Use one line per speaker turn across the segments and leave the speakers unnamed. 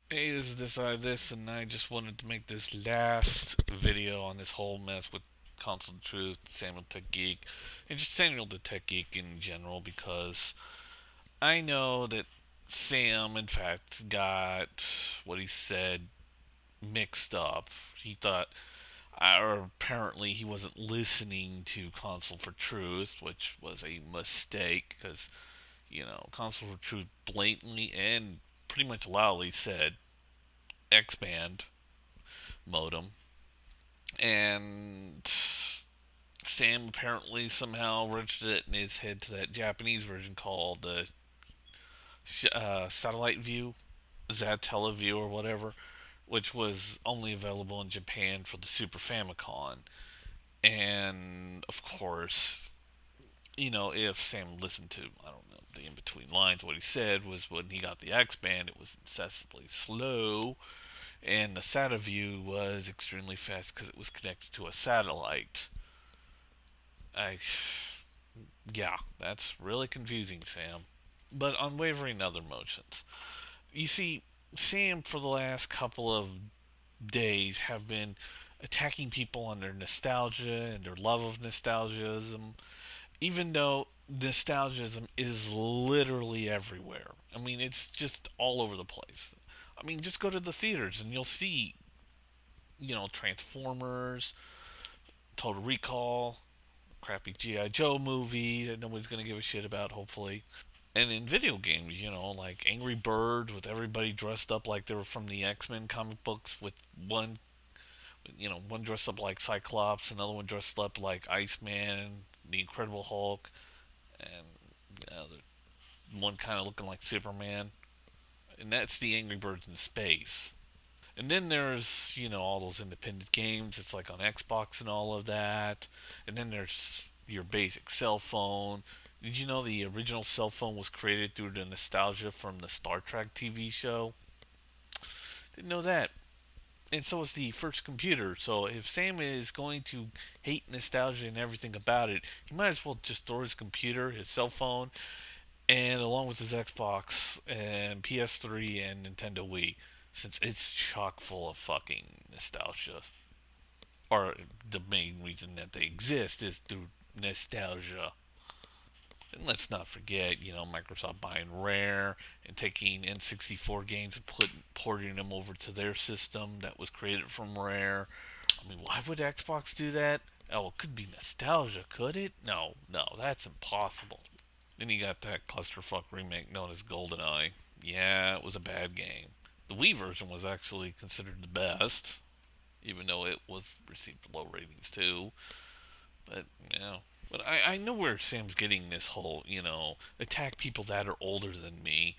Hey, this is this, and I just wanted to make this last video on this whole mess with Consoletruth, Samuel Tech Geek, and just Samuel the Tech Geek in general, because I know that Sam, in fact, got what he said mixed up. He thought, or apparently, he wasn't listening to Console for Truth, which was a mistake, because, Console for Truth blatantly and pretty much loudly said X band modem, and Sam apparently somehow registered it in his head to that Japanese version called the Satellite View, Zatellaview or whatever, which was only available in Japan for the Super Famicom. And of course, if Sam listened to, I don't know, the in between lines, what he said was when he got the X Band, it was incessantly slow, and the SATA was extremely fast because it was connected to a satellite. I, yeah, that's really confusing, Sam. But unwavering other motions. You see, Sam for the last couple of days have been attacking people on their nostalgia and their love of nostalgism, even though nostalgism is literally everywhere. I mean, it's just all over the place. I mean, just go to the theaters and you'll see, Transformers, Total Recall, crappy G.I. Joe movie that nobody's going to give a shit about, hopefully. And in video games, like Angry Birds with everybody dressed up like they were from the X-Men comic books, with one dressed up like Cyclops, another one dressed up like Iceman, the Incredible Hulk, and one kind of looking like Superman. And that's the Angry Birds in space. And then there's, all those independent games. It's like on Xbox and all of that. And then there's your basic cell phone. Did you know the original cell phone was created through the nostalgia from the Star Trek TV show? Didn't know that. And so is the first computer. So if Sam is going to hate nostalgia and everything about it, he might as well just throw his computer, his cell phone, and along with his Xbox and PS3 and Nintendo Wii, since it's chock full of fucking nostalgia. Or the main reason that they exist is through nostalgia. And let's not forget, Microsoft buying Rare and taking N64 games and porting them over to their system that was created from Rare. I mean, why would Xbox do that? Oh, it could be nostalgia, could it? No, no, that's impossible. Then you got that clusterfuck remake known as GoldenEye. Yeah, it was a bad game. The Wii version was actually considered the best, even though it was received low ratings too. But but I know where Sam's getting this whole attack people that are older than me,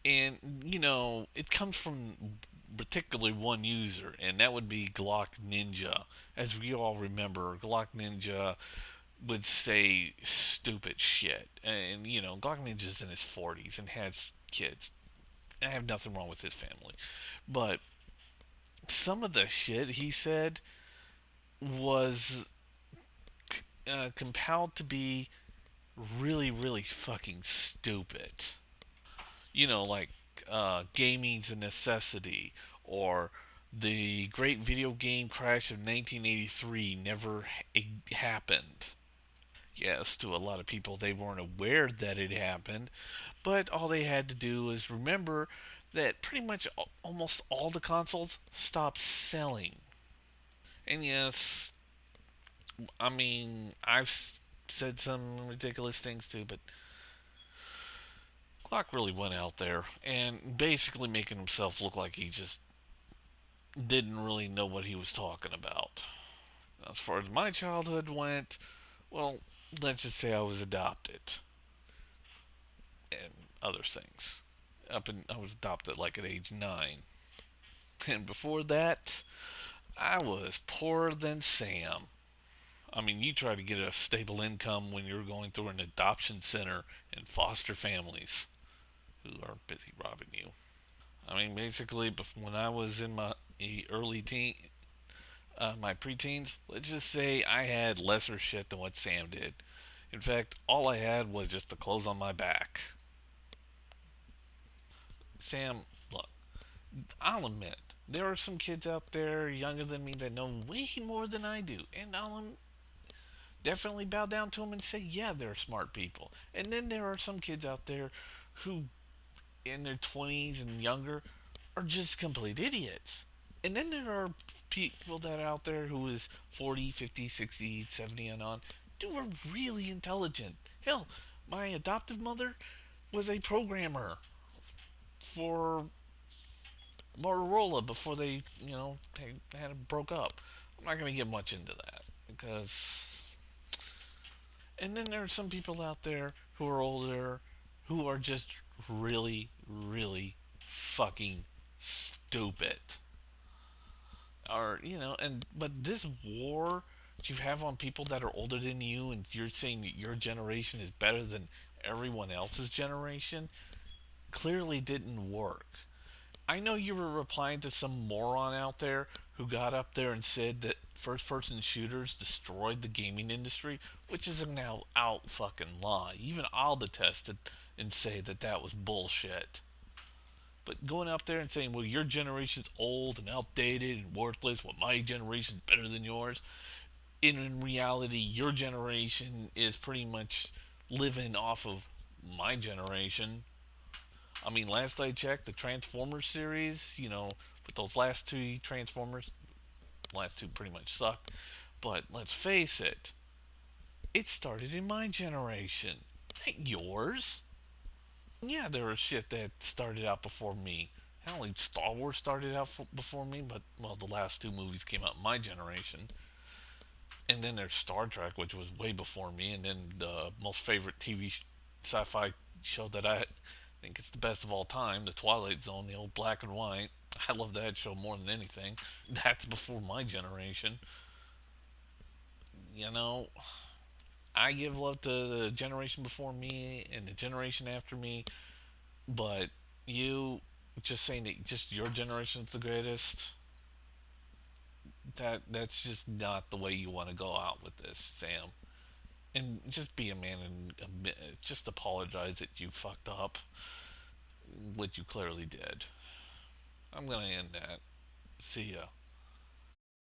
and it comes from particularly one user, and that would be Glock Ninja. As we all remember, Glock Ninja would say stupid shit. And, Glock Ninja's in his 40s and has kids. I have nothing wrong with his family. But some of the shit he said was compelled to be really, really fucking stupid. Like gaming's a necessity, or the great video game crash of 1983 never happened. Yes, to a lot of people, they weren't aware that it happened, but all they had to do is remember that pretty much almost all the consoles stopped selling. And yes, I mean, I've said some ridiculous things too, but Clark really went out there and basically making himself look like he just didn't really know what he was talking about. As far as my childhood went, well, let's just say I was adopted and other things. I was adopted like at age 9. And before that, I was poorer than Sam. I mean, you try to get a stable income when you're going through an adoption center and foster families who are busy robbing you. I mean, basically, when I was in my early my preteens, let's just say I had lesser shit than what Sam did. In fact, all I had was just the clothes on my back. Sam, look, I'll admit, there are some kids out there younger than me that know way more than I do, and I'll definitely bow down to them and say, yeah, they're smart people. And then there are some kids out there who, in their 20s and younger, are just complete idiots. And then there are people that are out there who is 40, 50, 60, 70 and on, who are really intelligent. Hell, my adoptive mother was a programmer for Motorola before they, had broke up. I'm not going to get much into that because. And then there are some people out there who are older who are just really, really fucking stupid. Or, and but this war that you have on people that are older than you and you're saying that your generation is better than everyone else's generation clearly didn't work. I know you were replying to some moron out there who got up there and said that first person shooters destroyed the gaming industry, which is a now out fucking lie. Even I'll detest it and say that that was bullshit. But going out there and saying, well, your generation's old and outdated and worthless, well, my generation's better than yours, in reality, your generation is pretty much living off of my generation. I mean, last I checked, the Transformers series, with those last two Transformers, last two pretty much sucked. But let's face it, it started in my generation, not yours. Yeah, there was shit that started out before me. Not only Star Wars started out before me, but, well, the last two movies came out in my generation. And then there's Star Trek, which was way before me. And then the most favorite TV sci fi show that I think it's the best of all time, The Twilight Zone, the old black and white. I love that show more than anything. That's before my generation. You know, I give love to the generation before me and the generation after me, but you just saying that just your generation's the greatest, that's just not the way you want to go out with this, Sam. And just be a man and just apologize that you fucked up, which you clearly did. I'm gonna end that. See ya.